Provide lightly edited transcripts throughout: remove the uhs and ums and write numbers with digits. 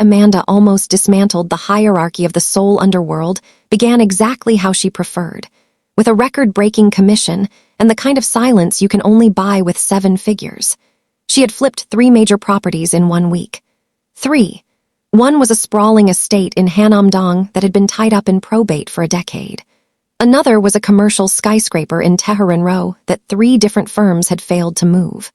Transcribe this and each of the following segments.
Amanda almost dismantled the hierarchy of the soul underworld began exactly how she preferred, with a record-breaking commission and the kind of silence you can only buy with 7 figures. She had flipped 3 major properties in 1 week. 3. One was a sprawling estate in Hanam-dong that had been tied up in probate for a decade. Another was a commercial skyscraper in Tehran Row that 3 different firms had failed to move.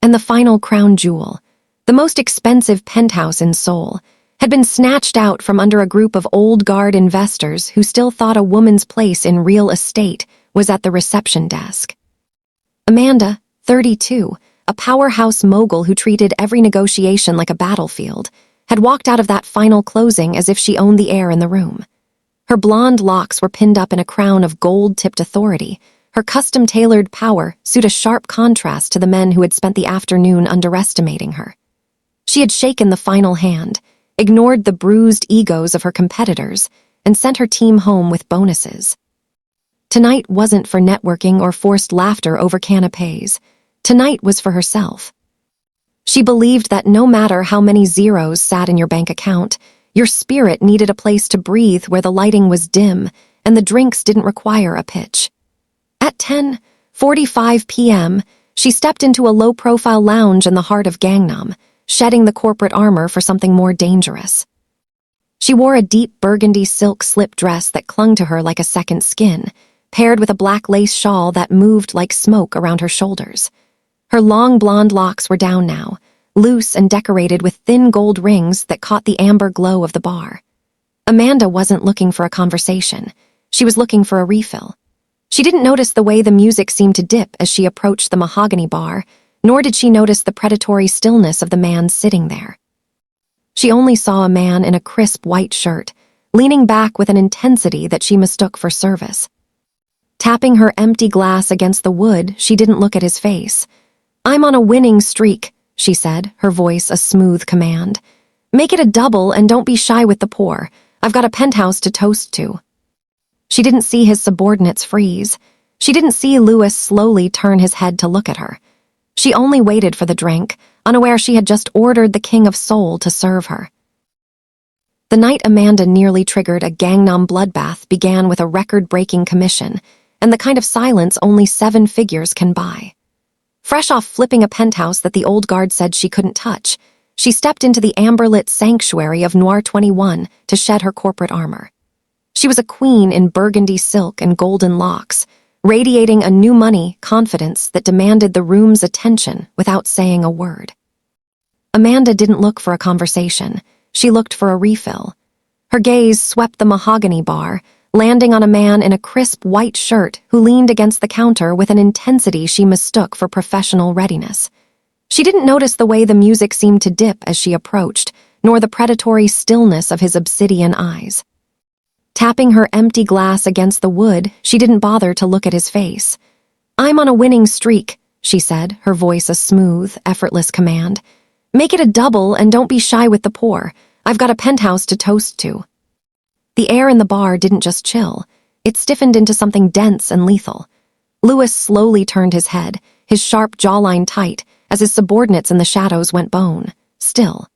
And the final crown jewel, the most expensive penthouse in Seoul, had been snatched out from under a group of old guard investors who still thought a woman's place in real estate was at the reception desk. Amanda, 32, a powerhouse mogul who treated every negotiation like a battlefield, had walked out of that final closing as if she owned the air in the room. Her blonde locks were pinned up in a crown of gold-tipped authority. Her custom-tailored power suited a sharp contrast to the men who had spent the afternoon underestimating her. She had shaken the final hand, ignored the bruised egos of her competitors, and sent her team home with bonuses. Tonight wasn't for networking or forced laughter over canapés. Tonight was for herself. She believed that no matter how many zeros sat in your bank account, your spirit needed a place to breathe where the lighting was dim and the drinks didn't require a pitch. At 10:45 p.m., she stepped into a low-profile lounge in the heart of Gangnam, shedding the corporate armor for something more dangerous. She wore a deep burgundy silk slip dress that clung to her like a second skin, paired with a black lace shawl that moved like smoke around her shoulders. Her long blonde locks were down now, loose and decorated with thin gold rings that caught the amber glow of the bar. Amanda wasn't looking for a conversation. She was looking for a refill. She didn't notice the way the music seemed to dip as she approached the mahogany bar, nor did she notice the predatory stillness of the man sitting there. She only saw a man in a crisp white shirt, leaning back with an intensity that she mistook for service. Tapping her empty glass against the wood, she didn't look at his face. "I'm on a winning streak," she said, her voice a smooth command. "Make it a double and don't be shy with the pour. I've got a penthouse to toast to." She didn't see his subordinates freeze. She didn't see Louis slowly turn his head to look at her. She only waited for the drink, unaware she had just ordered the King of Seoul to serve her. The night Amanda nearly triggered a Gangnam bloodbath began with a record-breaking commission, and the kind of silence only 7 figures can buy. Fresh off flipping a penthouse that the old guard said she couldn't touch, she stepped into the amber-lit sanctuary of Noir 21 to shed her corporate armor. She was a queen in burgundy silk and golden locks, radiating a new money confidence that demanded the room's attention without saying a word. Amanda didn't look for a conversation. She looked for a refill. Her gaze swept the mahogany bar, landing on a man in a crisp white shirt who leaned against the counter with an intensity she mistook for professional readiness. She didn't notice the way the music seemed to dip as she approached, nor the predatory stillness of his obsidian eyes. Tapping her empty glass against the wood, she didn't bother to look at his face. "I'm on a winning streak," she said, her voice a smooth, effortless command. "Make it a double and don't be shy with the pour. I've got a penthouse to toast to." The air in the bar didn't just chill. It stiffened into something dense and lethal. Louis slowly turned his head, his sharp jawline tight, as his subordinates in the shadows went bone, still.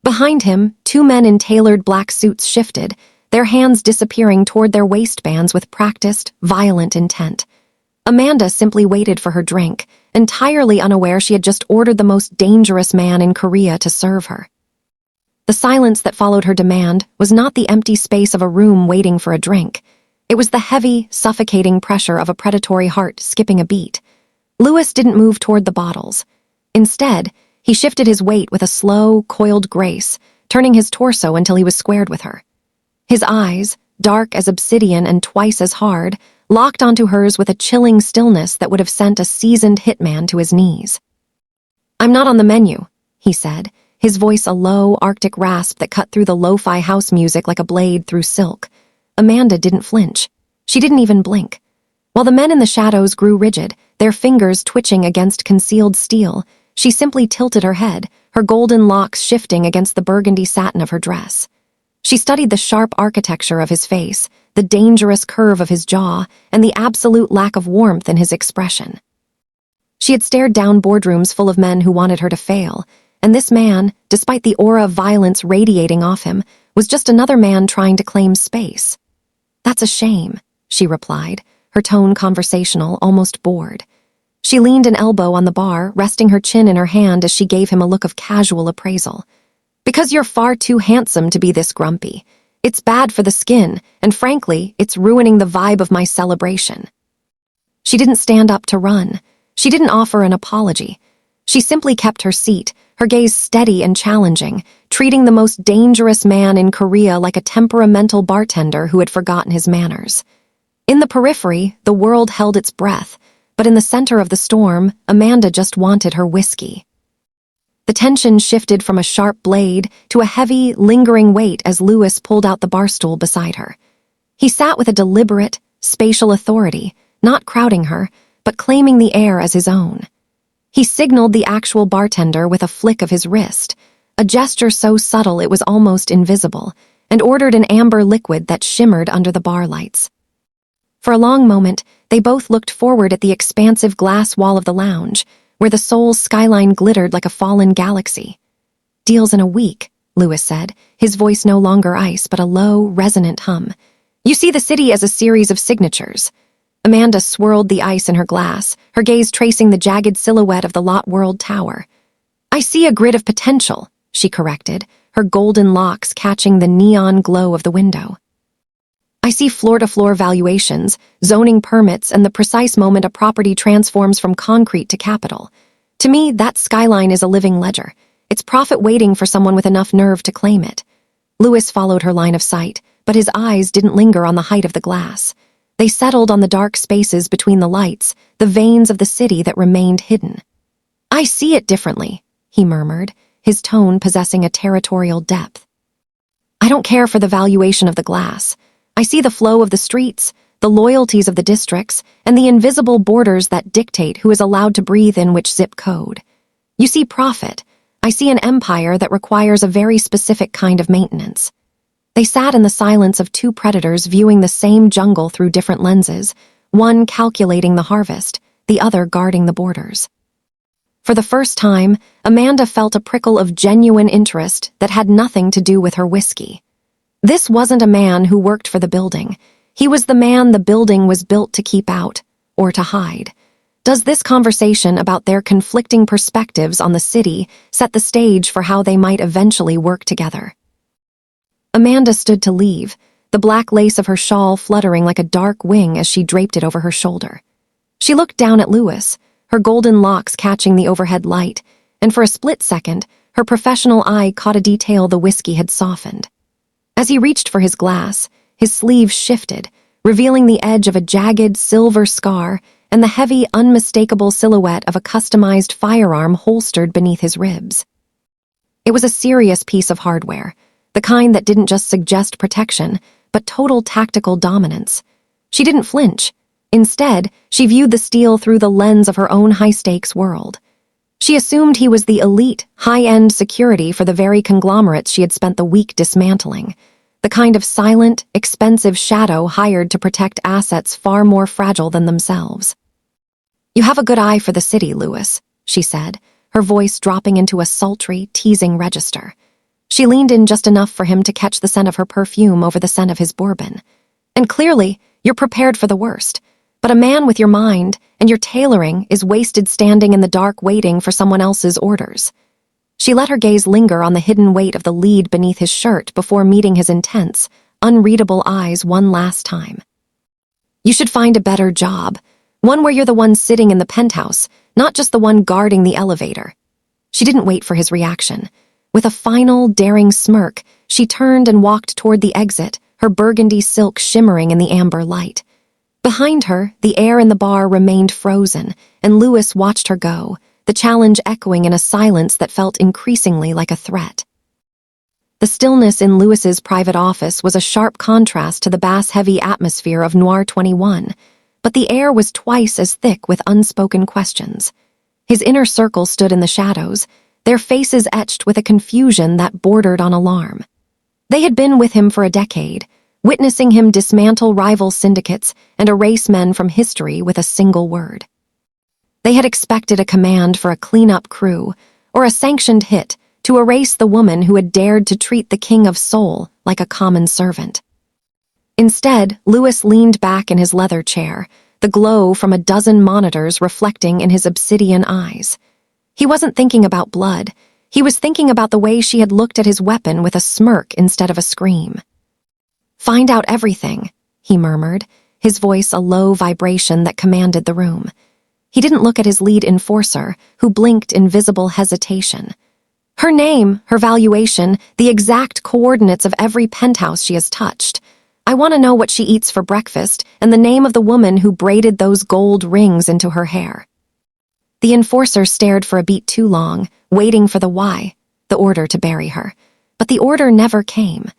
Behind him, 2 men in tailored black suits shifted, their hands disappearing toward their waistbands with practiced, violent intent. Amanda simply waited for her drink, entirely unaware she had just ordered the most dangerous man in Korea to serve her. The silence that followed her demand was not the empty space of a room waiting for a drink. It was the heavy, suffocating pressure of a predatory heart skipping a beat. Louis didn't move toward the bottles. Instead, he shifted his weight with a slow, coiled grace, turning his torso until he was squared with her. His eyes, dark as obsidian and twice as hard, locked onto hers with a chilling stillness that would have sent a seasoned hitman to his knees. "I'm not on the menu," he said, his voice a low, arctic rasp that cut through the lo-fi house music like a blade through silk. Amanda didn't flinch. She didn't even blink. While the men in the shadows grew rigid, their fingers twitching against concealed steel, she simply tilted her head, her golden locks shifting against the burgundy satin of her dress. She studied the sharp architecture of his face, the dangerous curve of his jaw, and the absolute lack of warmth in his expression. She had stared down boardrooms full of men who wanted her to fail, and this man, despite the aura of violence radiating off him, was just another man trying to claim space. "That's a shame," she replied, her tone conversational, almost bored. She leaned an elbow on the bar, resting her chin in her hand as she gave him a look of casual appraisal. "Because you're far too handsome to be this grumpy. It's bad for the skin, and frankly, it's ruining the vibe of my celebration." She didn't stand up to run. She didn't offer an apology. She simply kept her seat, her gaze steady and challenging, treating the most dangerous man in Korea like a temperamental bartender who had forgotten his manners. In the periphery, the world held its breath, but in the center of the storm, Amanda just wanted her whiskey. The tension shifted from a sharp blade to a heavy, lingering weight as Louis pulled out the bar stool beside her. He sat with a deliberate, spatial authority, not crowding her, but claiming the air as his own. He signaled the actual bartender with a flick of his wrist, a gesture so subtle it was almost invisible, and ordered an amber liquid that shimmered under the bar lights. For a long moment, they both looked forward at the expansive glass wall of the lounge, where the Seoul's skyline glittered like a fallen galaxy. "Deals in a week," Louis said, his voice no longer ice but a low, resonant hum. "You see the city as a series of signatures." Amanda swirled the ice in her glass, her gaze tracing the jagged silhouette of the Lot World Tower. "I see a grid of potential," she corrected, her golden locks catching the neon glow of the window. "I see floor-to-floor valuations, zoning permits, and the precise moment a property transforms from concrete to capital. To me, that skyline is a living ledger. It's profit waiting for someone with enough nerve to claim it." Louis followed her line of sight, but his eyes didn't linger on the height of the glass. They settled on the dark spaces between the lights, the veins of the city that remained hidden. "I see it differently," he murmured, his tone possessing a territorial depth. "I don't care for the valuation of the glass. I see the flow of the streets, the loyalties of the districts, and the invisible borders that dictate who is allowed to breathe in which zip code. You see profit. I see an empire that requires a very specific kind of maintenance." They sat in the silence of two predators viewing the same jungle through different lenses, one calculating the harvest, the other guarding the borders. For the first time, Amanda felt a prickle of genuine interest that had nothing to do with her whiskey. This wasn't a man who worked for the building. He was the man the building was built to keep out, or to hide. Does this conversation about their conflicting perspectives on the city set the stage for how they might eventually work together? Amanda stood to leave, the black lace of her shawl fluttering like a dark wing as she draped it over her shoulder. She looked down at Louis, her golden locks catching the overhead light, and for a split second, her professional eye caught a detail the whiskey had softened. As he reached for his glass, his sleeve shifted, revealing the edge of a jagged silver scar and the heavy, unmistakable silhouette of a customized firearm holstered beneath his ribs. It was a serious piece of hardware, the kind that didn't just suggest protection, but total tactical dominance. She didn't flinch. Instead, she viewed the steel through the lens of her own high-stakes world. She assumed he was the elite, high-end security for the very conglomerates she had spent the week dismantling, the kind of silent, expensive shadow hired to protect assets far more fragile than themselves. "You have a good eye for the city, Louis," she said, her voice dropping into a sultry, teasing register. She leaned in just enough for him to catch the scent of her perfume over the scent of his bourbon. "And clearly, you're prepared for the worst. But a man with your mind and your tailoring is wasted standing in the dark waiting for someone else's orders." She let her gaze linger on the hidden weight of the lead beneath his shirt before meeting his intense, unreadable eyes one last time. "You should find a better job, one where you're the one sitting in the penthouse, not just the one guarding the elevator." She didn't wait for his reaction. With a final, daring smirk, she turned and walked toward the exit, her burgundy silk shimmering in the amber light. Behind her, the air in the bar remained frozen, and Louis watched her go, the challenge echoing in a silence that felt increasingly like a threat. The stillness in Louis's private office was a sharp contrast to the bass-heavy atmosphere of Noir 21, but the air was twice as thick with unspoken questions. His inner circle stood in the shadows, their faces etched with a confusion that bordered on alarm. They had been with him for a decade, witnessing him dismantle rival syndicates and erase men from history with a single word. They had expected a command for a cleanup crew, or a sanctioned hit to erase the woman who had dared to treat the king of soul like a common servant. Instead, Lewis leaned back in his leather chair, the glow from a dozen monitors reflecting in his obsidian eyes. He wasn't thinking about blood. He was thinking about the way she had looked at his weapon with a smirk instead of a scream. "Find out everything," he murmured, his voice a low vibration that commanded the room. He didn't look at his lead enforcer, who blinked in visible hesitation. "Her name, her valuation, the exact coordinates of every penthouse she has touched. I want to know what she eats for breakfast and the name of the woman who braided those gold rings into her hair." The enforcer stared for a beat too long, waiting for the why, the order to bury her. But the order never came.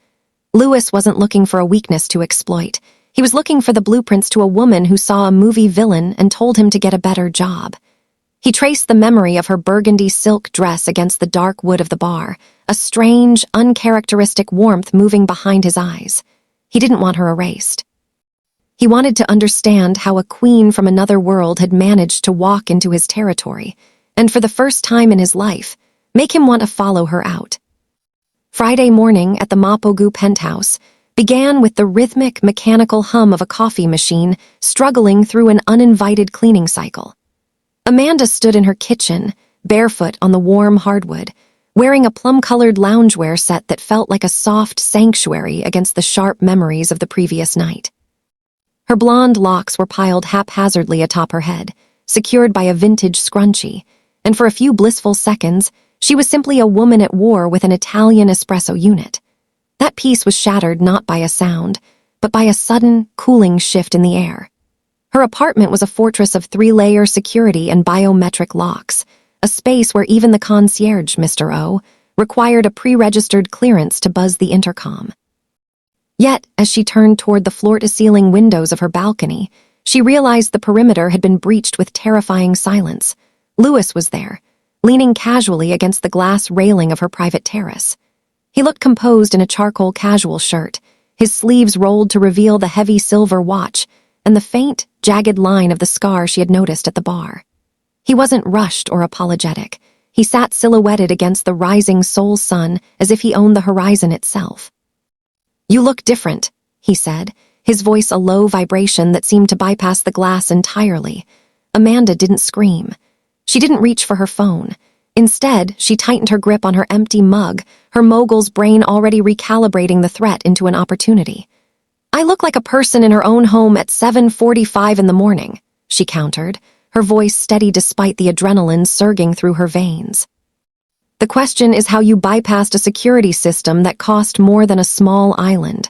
Lewis wasn't looking for a weakness to exploit. He was looking for the blueprints to a woman who saw a movie villain and told him to get a better job. He traced the memory of her burgundy silk dress against the dark wood of the bar, a strange, uncharacteristic warmth moving behind his eyes. He didn't want her erased. He wanted to understand how a queen from another world had managed to walk into his territory, and for the first time in his life, make him want to follow her out. Friday morning at the Mapogu penthouse began with the rhythmic, mechanical hum of a coffee machine struggling through an uninvited cleaning cycle. Amanda stood in her kitchen, barefoot on the warm hardwood, wearing a plum-colored loungewear set that felt like a soft sanctuary against the sharp memories of the previous night. Her blonde locks were piled haphazardly atop her head, secured by a vintage scrunchie, and for a few blissful seconds, she was simply a woman at war with an Italian espresso unit. That peace was shattered not by a sound, but by a sudden, cooling shift in the air. Her apartment was a fortress of 3-layer security and biometric locks, a space where even the concierge, Mr. O, required a pre-registered clearance to buzz the intercom. Yet, as she turned toward the floor-to-ceiling windows of her balcony, she realized the perimeter had been breached with terrifying silence. Lewis was there, leaning casually against the glass railing of her private terrace. He looked composed in a charcoal casual shirt, his sleeves rolled to reveal the heavy silver watch and the faint, jagged line of the scar she had noticed at the bar. He wasn't rushed or apologetic. He sat silhouetted against the rising soul sun as if he owned the horizon itself. "You look different," he said, his voice a low vibration that seemed to bypass the glass entirely. Amanda didn't scream. She didn't reach for her phone. Instead, she tightened her grip on her empty mug, her mogul's brain already recalibrating the threat into an opportunity. "I look like a person in her own home at 7:45 in the morning," she countered, her voice steady despite the adrenaline surging through her veins. "The question is how you bypassed a security system that cost more than a small island."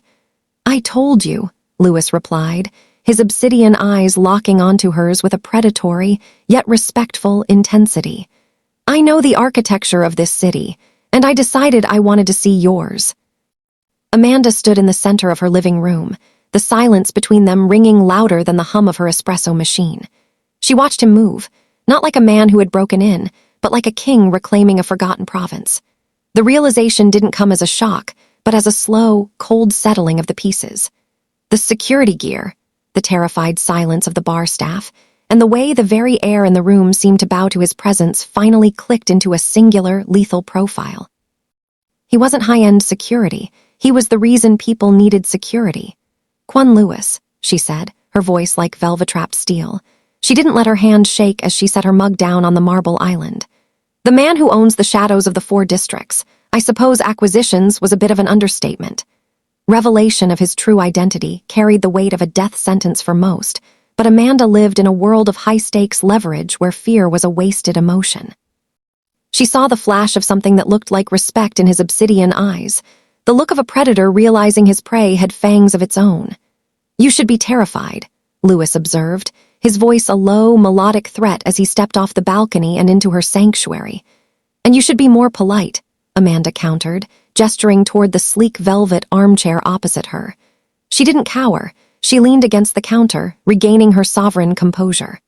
"I told you," Lewis replied, his obsidian eyes locking onto hers with a predatory, yet respectful intensity. "I know the architecture of this city, and I decided I wanted to see yours." Amanda stood in the center of her living room, the silence between them ringing louder than the hum of her espresso machine. She watched him move, not like a man who had broken in, but like a king reclaiming a forgotten province. The realization didn't come as a shock, but as a slow, cold settling of the pieces. The security gear, the terrified silence of the bar staff, and the way the very air in the room seemed to bow to his presence finally clicked into a singular, lethal profile. He wasn't high-end security. He was the reason people needed security. "Quan Lewis," she said, her voice like velvet-wrapped steel. She didn't let her hand shake as she set her mug down on the marble island. "The man who owns the shadows of the 4 districts. I suppose acquisitions was a bit of an understatement." Revelation of his true identity carried the weight of a death sentence for most, but Amanda lived in a world of high-stakes leverage where fear was a wasted emotion. She saw the flash of something that looked like respect in his obsidian eyes, the look of a predator realizing his prey had fangs of its own. "You should be terrified," Lewis observed, his voice a low, melodic threat as he stepped off the balcony and into her sanctuary. "And you should be more polite," Amanda countered, gesturing toward the sleek velvet armchair opposite her. She didn't cower. She leaned against the counter, regaining her sovereign composure.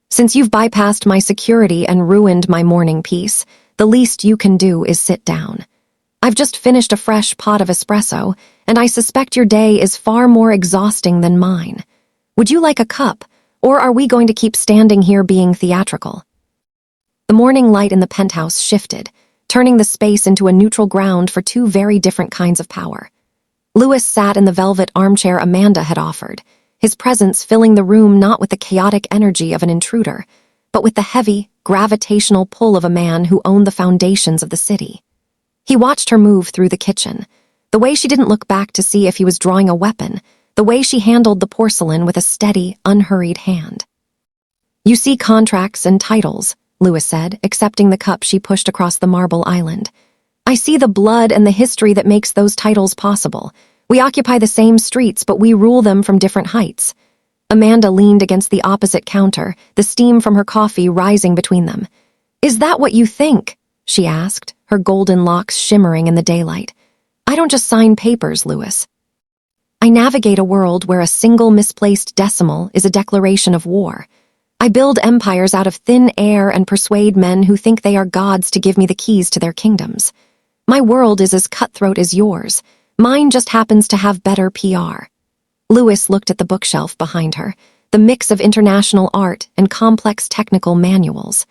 "Since you've bypassed my security and ruined my morning peace, the least you can do is sit down. I've just finished a fresh pot of espresso, and I suspect your day is far more exhausting than mine. Would you like a cup, or are we going to keep standing here being theatrical?" The morning light in the penthouse shifted, turning the space into a neutral ground for two very different kinds of power. Louis sat in the velvet armchair Amanda had offered, his presence filling the room not with the chaotic energy of an intruder, but with the heavy, gravitational pull of a man who owned the foundations of the city. He watched her move through the kitchen, the way she didn't look back to see if he was drawing a weapon, the way she handled the porcelain with a steady, unhurried hand. "You see contracts and titles," Louis said, accepting the cup she pushed across the marble island. "I see the blood and the history that makes those titles possible. We occupy the same streets, but we rule them from different heights." Amanda leaned against the opposite counter, the steam from her coffee rising between them. "Is that what you think?" she asked, her golden locks shimmering in the daylight. "I don't just sign papers, Louis. I navigate a world where a single misplaced decimal is a declaration of war. I build empires out of thin air and persuade men who think they are gods to give me the keys to their kingdoms. My world is as cutthroat as yours. Mine just happens to have better PR." Louis looked at the bookshelf behind her, the mix of international art and complex technical manuals.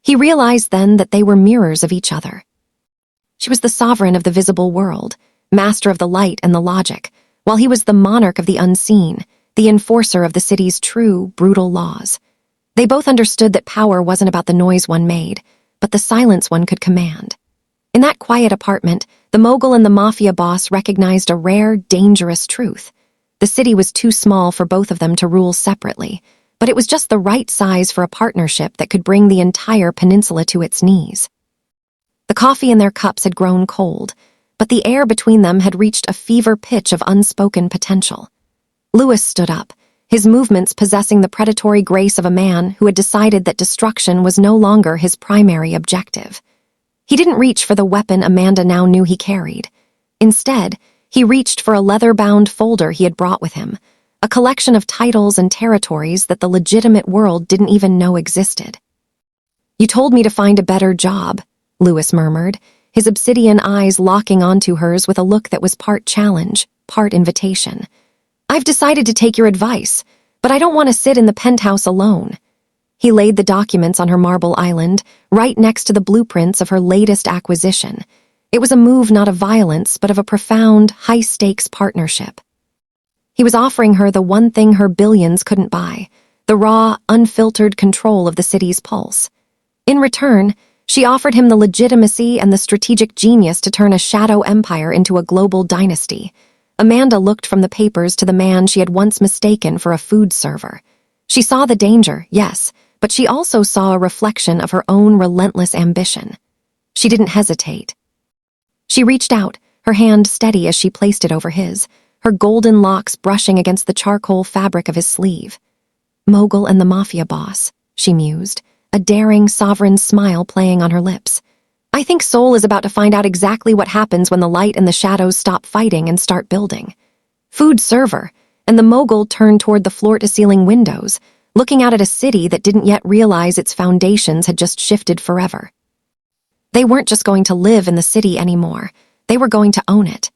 He realized then that they were mirrors of each other. She was the sovereign of the visible world, master of the light and the logic, while he was the monarch of the unseen, the enforcer of the city's true, brutal laws. They both understood that power wasn't about the noise one made, but the silence one could command. In that quiet apartment, the mogul and the mafia boss recognized a rare, dangerous truth. The city was too small for both of them to rule separately, but it was just the right size for a partnership that could bring the entire peninsula to its knees. The coffee in their cups had grown cold, but the air between them had reached a fever pitch of unspoken potential. Louis stood up, his movements possessing the predatory grace of a man who had decided that destruction was no longer his primary objective. He didn't reach for the weapon Amanda now knew he carried. Instead, he reached for a leather-bound folder he had brought with him, a collection of titles and territories that the legitimate world didn't even know existed. "You told me to find a better job," Louis murmured, his obsidian eyes locking onto hers with a look that was part challenge, part invitation. "I've decided to take your advice, but I don't want to sit in the penthouse alone." He laid the documents on her marble island, right next to the blueprints of her latest acquisition. It was a move not of violence, but of a profound, high-stakes partnership. He was offering her the one thing her billions couldn't buy, the raw, unfiltered control of the city's pulse. In return, she offered him the legitimacy and the strategic genius to turn a shadow empire into a global dynasty. Amanda looked from the papers to the man she had once mistaken for a food server. She saw the danger, yes, but she also saw a reflection of her own relentless ambition. She didn't hesitate. She reached out, her hand steady as she placed it over his, her golden locks brushing against the charcoal fabric of his sleeve. "Mogul and the mafia boss," she mused, a daring, sovereign smile playing on her lips. "I think Seoul is about to find out exactly what happens when the light and the shadows stop fighting and start building." Food server, and the mogul turned toward the floor-to-ceiling windows, looking out at a city that didn't yet realize its foundations had just shifted forever. They weren't just going to live in the city anymore, they were going to own it.